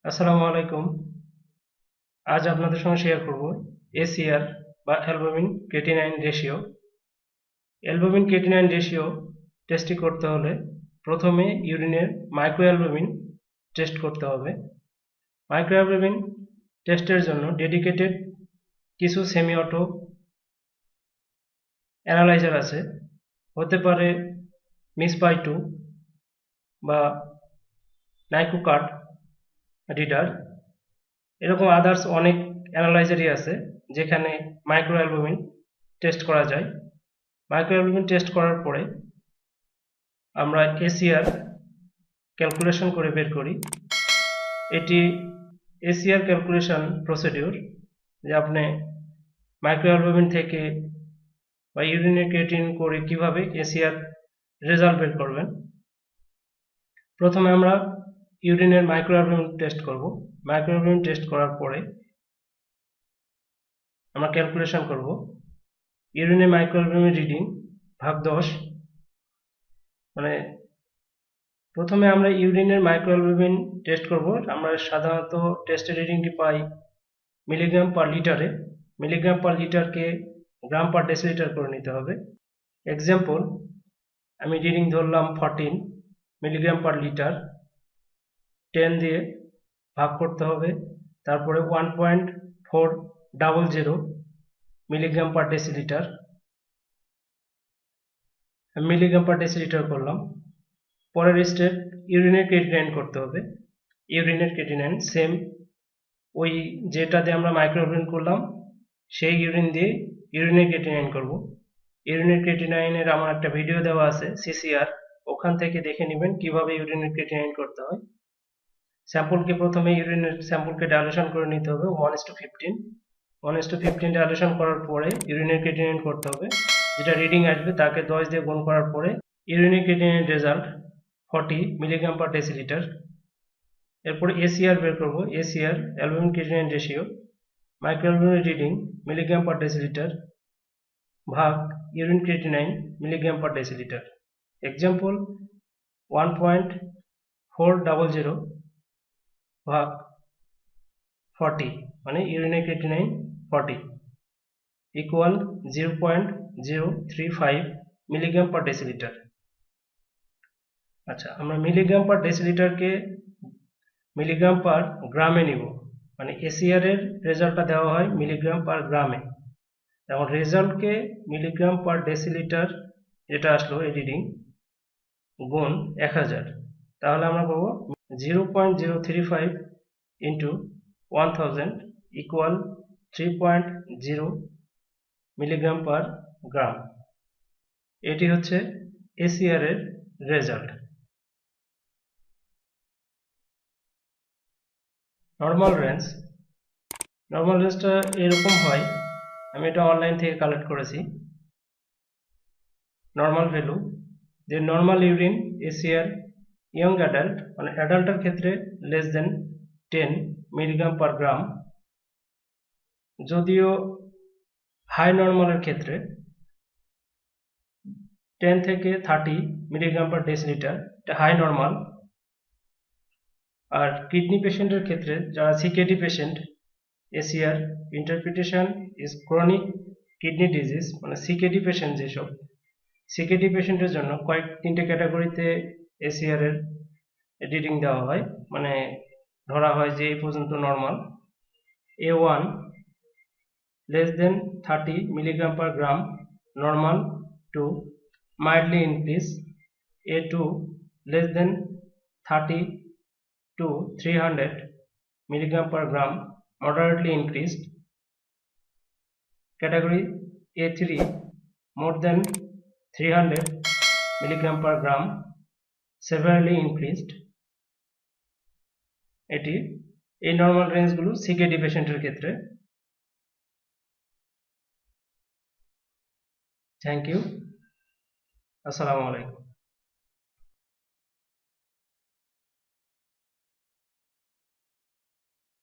আসসালামু আলাইকুম। আজ আপনাদের সঙ্গে শেয়ার করব এসিআর বা albumin creatinine ratio. Albumin creatinine ratio টেস্টটি করতে হলে প্রথমে ইউরিনের মাইক্রোঅ্যালবুমিন টেস্ট করতে হবে। মাইক্রোঅ্যালবুমিন টেস্টের জন্য ডেডিকেটেড কিছু সেমি অটো অ্যানালাইজার আছে, হতে পারে মিসপাই 2 বা নাইকোকার্ড রিডার। এরকম আদার্স অনেক অ্যানালাইজারই আছে যেখানে মাইক্রোঅ্যালবুমিন টেস্ট করা যায়। মাইক্রোঅ্যালবুমিন টেস্ট করার পরে আমরা এসিআর ক্যালকুলেশন করে বের করি। এটি এসিআর ক্যালকুলেশন প্রসিডিউর, যে আপনি মাইক্রোঅ্যালবুমিন থেকে বা ইউরিনের ক্রিয়েটিন করে কিভাবে এসিআর রেজাল্ট বের করবেন। প্রথমে আমরা ইউরিনের মাইক্রোঅ্যালবুমিন টেস্ট করব। মাইক্রোঅ্যালবুমিন টেস্ট করার পরে আমরা ক্যালকুলেশন করব ইউরিনের মাইক্রোঅ্যালবুমিন রিডিং ভাগ 10, মানে প্রথমে আমরা ইউরিনের মাইক্রোঅ্যালবুমিন টেস্ট করব। আমরা সাধারণত টেস্টের রিডিংটি পাই মিলিগ্রাম পার লিটারে। মিলিগ্রাম পার লিটারকে গ্রাম পার ডেসিলিটার করে নিতে হবে। এক্সাম্পল, আমি রিডিং ধরলাম 14 মিলিগ্রাম পার লিটার, 10 দিয়ে ভাগ করতে হবে, তারপরে 1.400 মিলিগ্রাম পার ডেসিলিটার করলাম। পরের স্টেপ ইউরিনের ক্রেটিনাইন করতে হবে। ইউরিনের ক্রেটিনাইন সেম ওই যেটা দিয়ে আমরা মাইক্রোঅ্যালবুমিন করলাম সেই ইউরিন দিয়ে ইউরিনের ক্রেটিনাইন করব। ইউরিনের ক্রেটিনাইনের আমার একটা ভিডিও দেওয়া আছে সিসিআর, ওখান থেকে দেখে নেবেন কিভাবে ইউরিনের ক্রেটিনাইন করতে হয়। স্যাম্পলকে প্রথমে ইউরিনের স্যাম্পলকে ডাইলুশন করে নিতে হবে 1:15। 1:15 ডাইলুশন করার পরে ইউরিনের ক্রেটিনাইন করতে হবে। যেটা রিডিং আসবে তাকে 10 দিয়ে গুণ করার পরে ইউরিনের creatinine result 40 milligram per decilitre. এরপরে এসিআর বের করব। ACR albumin creatinine ratio, microalbumin reading milligram per decilitre ভাগ urine creatinine milligram per decilitre. Example, 1.400 ভাগ 40, মানে ইউরিনের creatinine 40 equal 0.035 milligram per decilitre. আচ্ছা, আমরা মিলিগ্রাম পার ডেসিলিটারকে মিলিগ্রাম পার গ্রামে নিব, মানে এসিআর এর রেজাল্টটা দেওয়া হয় মিলিগ্রাম পার গ্রামে। এখন রেজাল্টকে মিলিগ্রাম পার ডেসিলিটার যেটা আসলো এই রিডিং গুণ 1000, তাহলে আমরা পাবো 0.035 ইন্টু 1000 ইকুয়াল 3.0 মিলিগ্রাম পার গ্রাম। এটি হচ্ছে এসিআর এর রেজাল্ট। নর্মাল রেঞ্জটা এরকম হয়, আমি এটা অনলাইন থেকে কালেক্ট করেছি। নর্মাল ভ্যালু, যে normal urine ACR young adult, মানে অ্যাডাল্টের ক্ষেত্রে লেস দেন 10 মিলিগ্রাম পার গ্রাম। যদিও হাই নর্মালের ক্ষেত্রে 10 থেকে 30 মিলিগ্রাম পার ডেসিলিটার, এটা হাই নর্মাল। আর কিডনি পেশেন্টের ক্ষেত্রে, যারা CKD patient, ACR interpretation is chronic kidney disease, মানে সিকেডি পেশেন্ট যেসব, সিকেডি পেশেন্টের জন্য তিনটে ক্যাটাগরিতে এসিআর এর রিডিং দেওয়া হয়, মানে ধরা হয় যে এই পর্যন্ত normal. A1 less than 30 milligram per gram normal to mildly increase, A2 less than 30 to 300 milligram per gram moderately increased, category A3 more than 300 milligram per gram severely increased। এটি এই নর্মাল রেঞ্জগুলো সিকেডি পেশেন্টের ক্ষেত্রে। Thank you. আসসালামু আলাইকুম।